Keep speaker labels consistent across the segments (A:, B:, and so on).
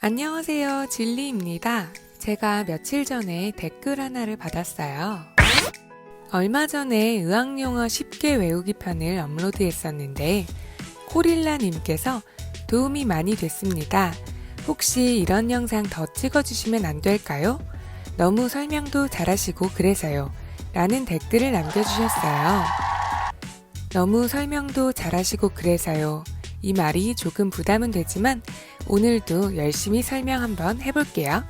A: 안녕하세요. 진리입니다. 제가 며칠 전에 댓글 하나를 받았어요. 얼마 전에 의학용어 쉽게 외우기 편을 업로드했었는데 코릴라님께서 도움이 많이 됐습니다. 혹시 이런 영상 더 찍어주시면 안 될까요? 너무 설명도 잘하시고 그래서요. 라는 댓글을 남겨주셨어요. 너무 설명도 잘하시고 그래서요. 이 말이 조금 부담은 되지만 오늘도 열심히 설명 한번 해볼게요.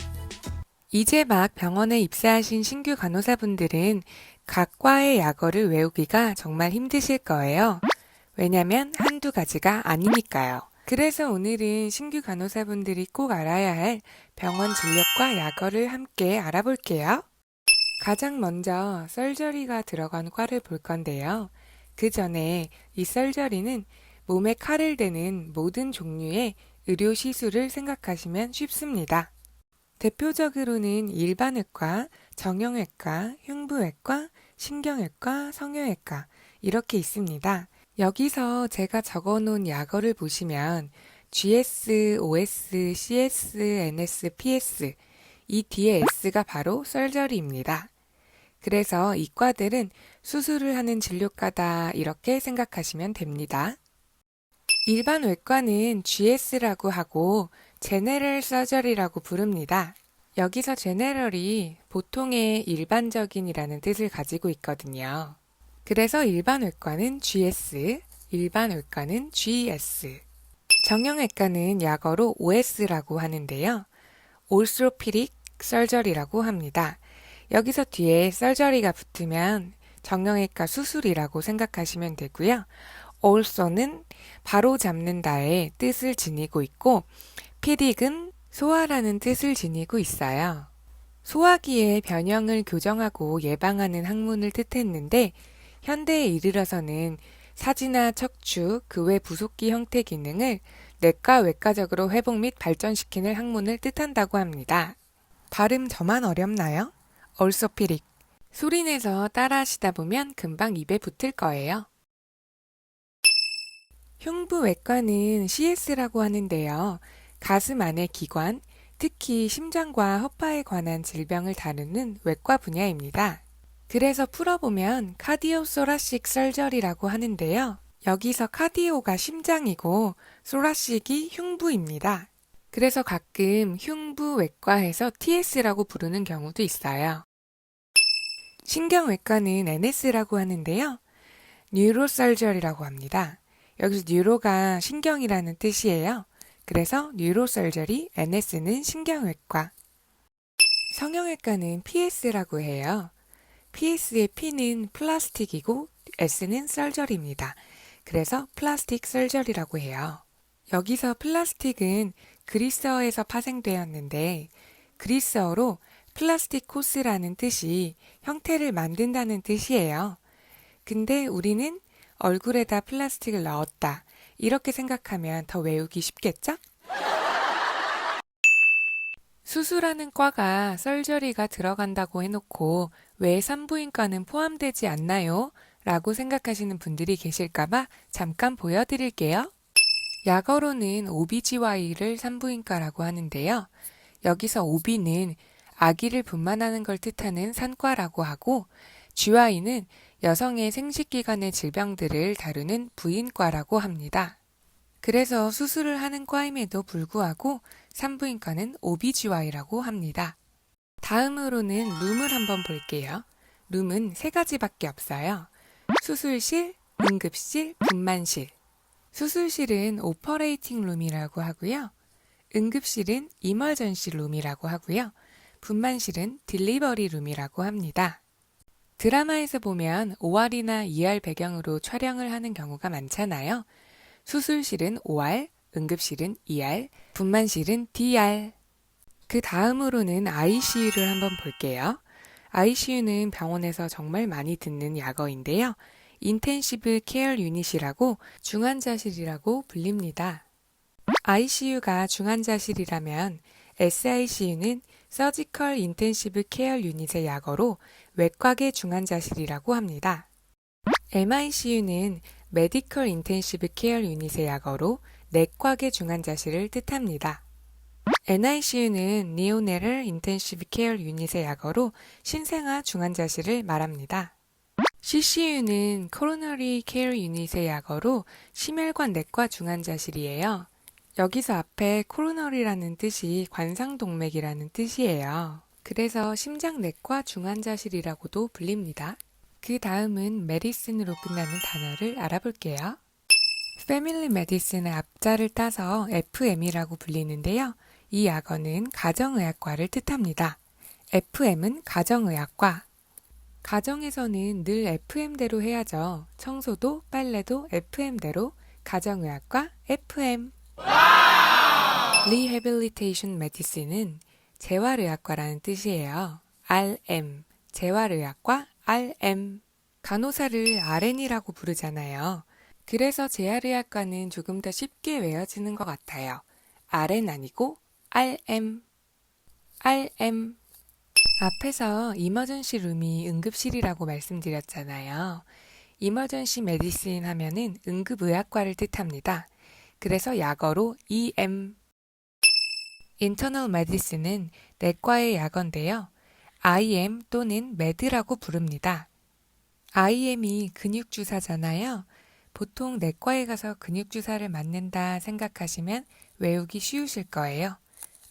A: 이제 막 병원에 입사하신 신규 간호사분들은 각 과의 약어를 외우기가 정말 힘드실 거예요. 왜냐면 한두 가지가 아니니까요. 그래서 오늘은 신규 간호사분들이 꼭 알아야 할 병원 진료과 약어를 함께 알아볼게요. 가장 먼저 썰저리가 들어간 과를 볼 건데요. 그 전에 이 썰저리는 몸에 칼을 대는 모든 종류의 의료 시술을 생각하시면 쉽습니다. 대표적으로는 일반외과, 정형외과, 흉부외과, 신경외과, 성형외과 이렇게 있습니다. 여기서 제가 적어놓은 약어를 보시면 GS, OS, CS, NS, PS 이 뒤에 S가 바로 썰저리입니다. 그래서 이 과들은 수술을 하는 진료과다 이렇게 생각하시면 됩니다. 일반 외과는 GS라고 하고 제네럴 서저리라고 부릅니다. 여기서 제네럴이 보통의 일반적인이라는 뜻을 가지고 있거든요. 그래서 일반 외과는 GS, 일반 외과는 GS. 정형외과는 약어로 OS라고 하는데요. 올스로피릭 설저리라고 합니다. 여기서 뒤에 설저리가 붙으면 정형외과 수술이라고 생각하시면 되고요. also는 바로 잡는다의 뜻을 지니고 있고 피릭은 소화라는 뜻을 지니고 있어요. 소화기의 변형을 교정하고 예방하는 학문을 뜻했는데 현대에 이르러서는 사지나 척추, 그 외 부속기 형태 기능을 내과 외과적으로 회복 및 발전시키는 학문을 뜻한다고 합니다. 발음 저만 어렵나요? 얼소피릭. 소리내서 따라하시다 보면 금방 입에 붙을 거예요. 흉부외과는 CS라고 하는데요. 가슴 안의 기관, 특히 심장과 허파에 관한 질병을 다루는 외과 분야입니다. 그래서 풀어보면 카디오 소라식 설저리라고 하는데요. 여기서 카디오가 심장이고 소라식이 흉부입니다. 그래서 가끔 흉부외과에서 TS라고 부르는 경우도 있어요. 신경외과는 NS라고 하는데요. 뉴로설저리라고 합니다. 여기서 뉴로가 신경이라는 뜻이에요. 그래서 뉴로설저리, NS는 신경외과. 성형외과는 PS라고 해요. PS의 P는 플라스틱이고 S는 설저리입니다. 그래서 플라스틱 설저리라고 해요. 여기서 플라스틱은 그리스어에서 파생되었는데 그리스어로 플라스티코스라는 뜻이 형태를 만든다는 뜻이에요. 근데 우리는 얼굴에다 플라스틱을 넣었다. 이렇게 생각하면 더 외우기 쉽겠죠? 수술하는 과가 썰저리가 들어간다고 해놓고 왜 산부인과는 포함되지 않나요? 라고 생각하시는 분들이 계실까봐 잠깐 보여드릴게요. 약어로는 OBGY를 산부인과라고 하는데요. 여기서 OB는 아기를 분만하는 걸 뜻하는 산과라고 하고 GY는 여성의 생식기관의 질병들을 다루는 부인과라고 합니다. 그래서 수술을 하는 과임에도 불구하고 산부인과는 OBGY라고 합니다. 다음으로는 룸을 한번 볼게요. 룸은 세 가지밖에 없어요. 수술실, 응급실, 분만실. 수술실은 오퍼레이팅 룸이라고 하고요. 응급실은 이머전시 룸이라고 하고요. 분만실은 딜리버리 룸이라고 합니다. 드라마에서 보면 OR이나 ER 배경으로 촬영을 하는 경우가 많잖아요. 수술실은 OR, 응급실은 ER, 분만실은 DR. 그 다음으로는 ICU를 한번 볼게요. ICU는 병원에서 정말 많이 듣는 약어인데요. 인텐시브 케어 유닛이라고 중환자실이라고 불립니다. ICU가 중환자실이라면 SICU는 서지컬 인텐시브 케어 유닛의 약어로 외과계 중환자실이라고 합니다. MICU는 메디컬 인텐시브 케어 유닛의 약어로 내과계 중환자실을 뜻합니다. NICU는 Neonatal Intensive Care Unit의 약어로 신생아 중환자실을 말합니다. CCU는 Coronary Care Unit의 약어로 심혈관 내과 중환자실이에요. 여기서 앞에 coronary라는 뜻이 관상동맥이라는 뜻이에요. 그래서 심장내과 중환자실이라고도 불립니다. 그 다음은 메디슨으로 끝나는 단어를 알아볼게요. Family Medicine의 앞자를 따서 FM이라고 불리는데요. 이 약어는 가정의학과를 뜻합니다. FM은 가정의학과. 가정에서는 늘 FM대로 해야죠. 청소도 빨래도 FM대로 가정의학과 FM. Rehabilitation Medicine은 재활의학과라는 뜻이에요. RM, 재활의학과 RM. 간호사를 RN이라고 부르잖아요. 그래서 재활의학과는 조금 더 쉽게 외워지는 것 같아요. RN 아니고 RM. RM. 앞에서 이머전시 룸이 응급실이라고 말씀드렸잖아요. 이머전시 메디신 하면은 응급의학과를 뜻합니다. 그래서 약어로 EM. Internal Medicine은 내과의 약어인데요. IM 또는 MED라고 부릅니다. IM이 근육주사잖아요. 보통 내과에 가서 근육주사를 맞는다 생각하시면 외우기 쉬우실 거예요.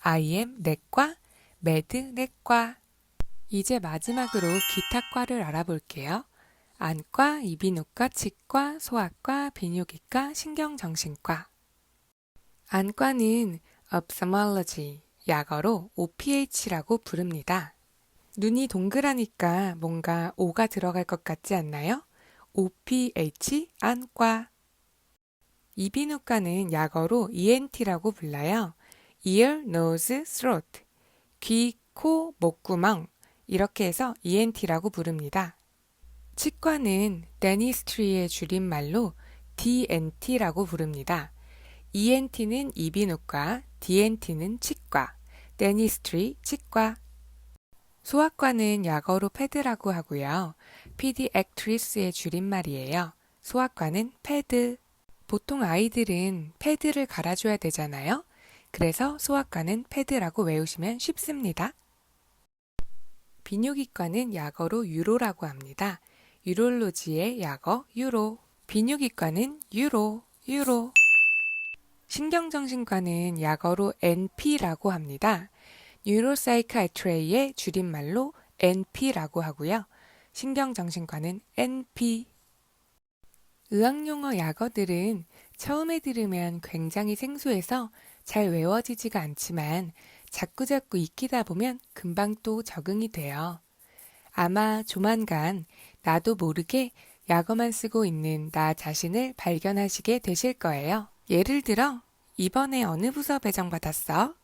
A: IM 내과, MED 내과. 이제 마지막으로 기타과를 알아볼게요. 안과, 이비인후과, 치과, 소아과, 비뇨기과, 신경정신과. 안과는 ophthalmology, 약어로 OPH라고 부릅니다. 눈이 동그라니까 뭔가 O가 들어갈 것 같지 않나요? OPH, 안과. 이비인후과는 약어로 ENT라고 불러요. ear, nose, throat, 귀, 코, 목구멍 이렇게 해서 ENT라고 부릅니다. 치과는 dentistry의 줄임말로 DNT라고 부릅니다. ENT는 이비인후과, DNT는 치과, dentistry, 치과. 소아과는 약어로 패드라고 하고요. pediatric의 줄임말이에요. 소아과는 패드. 보통 아이들은 패드를 갈아줘야 되잖아요. 그래서 소아과는 패드라고 외우시면 쉽습니다. 비뇨기과는 약어로 유로라고 합니다. 유롤로지의 약어 유로. 비뇨기과는 유로. 신경정신과는 약어로 NP라고 합니다. 뉴로사이키아트리의 줄임말로 NP라고 하고요. 신경정신과는 NP. 의학용어 약어들은 처음에 들으면 굉장히 생소해서 잘 외워지지가 않지만 자꾸자꾸 익히다 보면 금방 또 적응이 돼요. 아마 조만간 나도 모르게 약어만 쓰고 있는 나 자신을 발견하시게 되실 거예요. 예를 들어 이번에 어느 부서 배정받았어?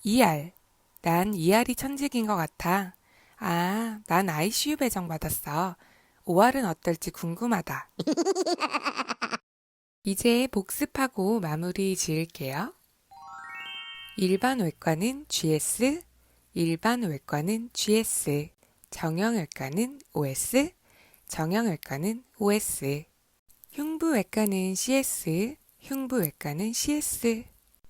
A: ER. 난 ER이 천직인 것 같아. 아, 난 ICU 배정받았어. OR은 어떨지 궁금하다. 이제 복습하고 마무리 지을게요. 일반 외과는 GS, 일반 외과는 GS, 정형외과는 OS, 정형외과는 OS, 흉부외과는 CS, 흉부외과는 CS,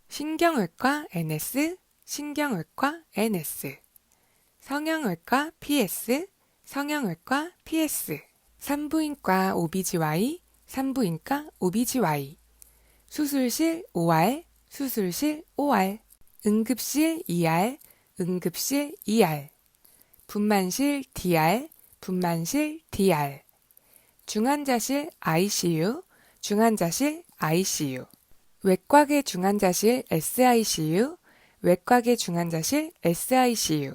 A: 신경외과 NS, 신경외과 NS, 성형외과 PS, 성형외과 PS, 산부인과 OBGY, 산부인과 OBGY, 수술실 OR, 수술실 OR, 응급실 ER, 응급실 ER, 분만실 DR, 분만실 DR, 중환자실 ICU, 중환자실 ICU, 외과계 중환자실 SICU, 외과계 중환자실 SICU,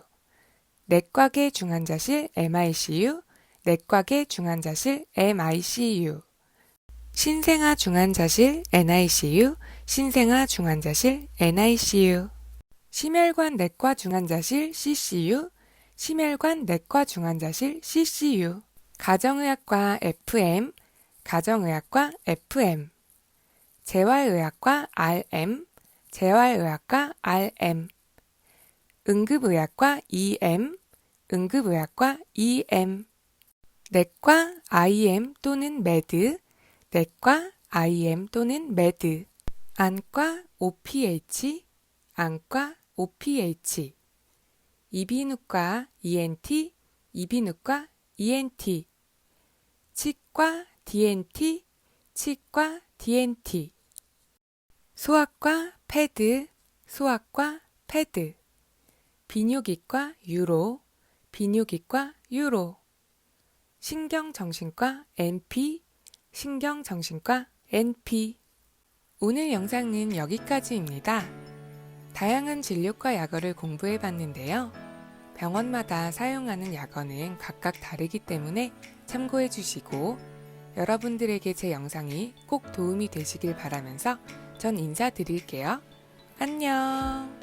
A: 내과계 중환자실 MICU, 내과계 중환자실 MICU, 신생아 중환자실 NICU, 신생아 중환자실 NICU, 심혈관 내과 중환자실 CCU, 심혈관 내과 중환자실 CCU, 가정의학과 FM, 가정의학과 FM, 재활의학과 RM, 재활의학과 RM, 응급의학과 EM, 응급의학과 EM, 내과 IM 또는 MED, 내과 IM 또는 MED, 안과 OPH, 안과 OPH, 이비인후과 ENT, 이비인후과 ENT, 치과 DNT, 치과 DNT, 소아과 패드, 소아과 패드, 비뇨기과 유로, 비뇨기과 유로, 신경정신과 NP, 신경정신과 NP. 오늘 영상은 여기까지입니다. 다양한 진료과 약어를 공부해 봤는데요. 병원마다 사용하는 약어는 각각 다르기 때문에 참고해 주시고 여러분들에게 제 영상이 꼭 도움이 되시길 바라면서 전 인사드릴게요. 안녕.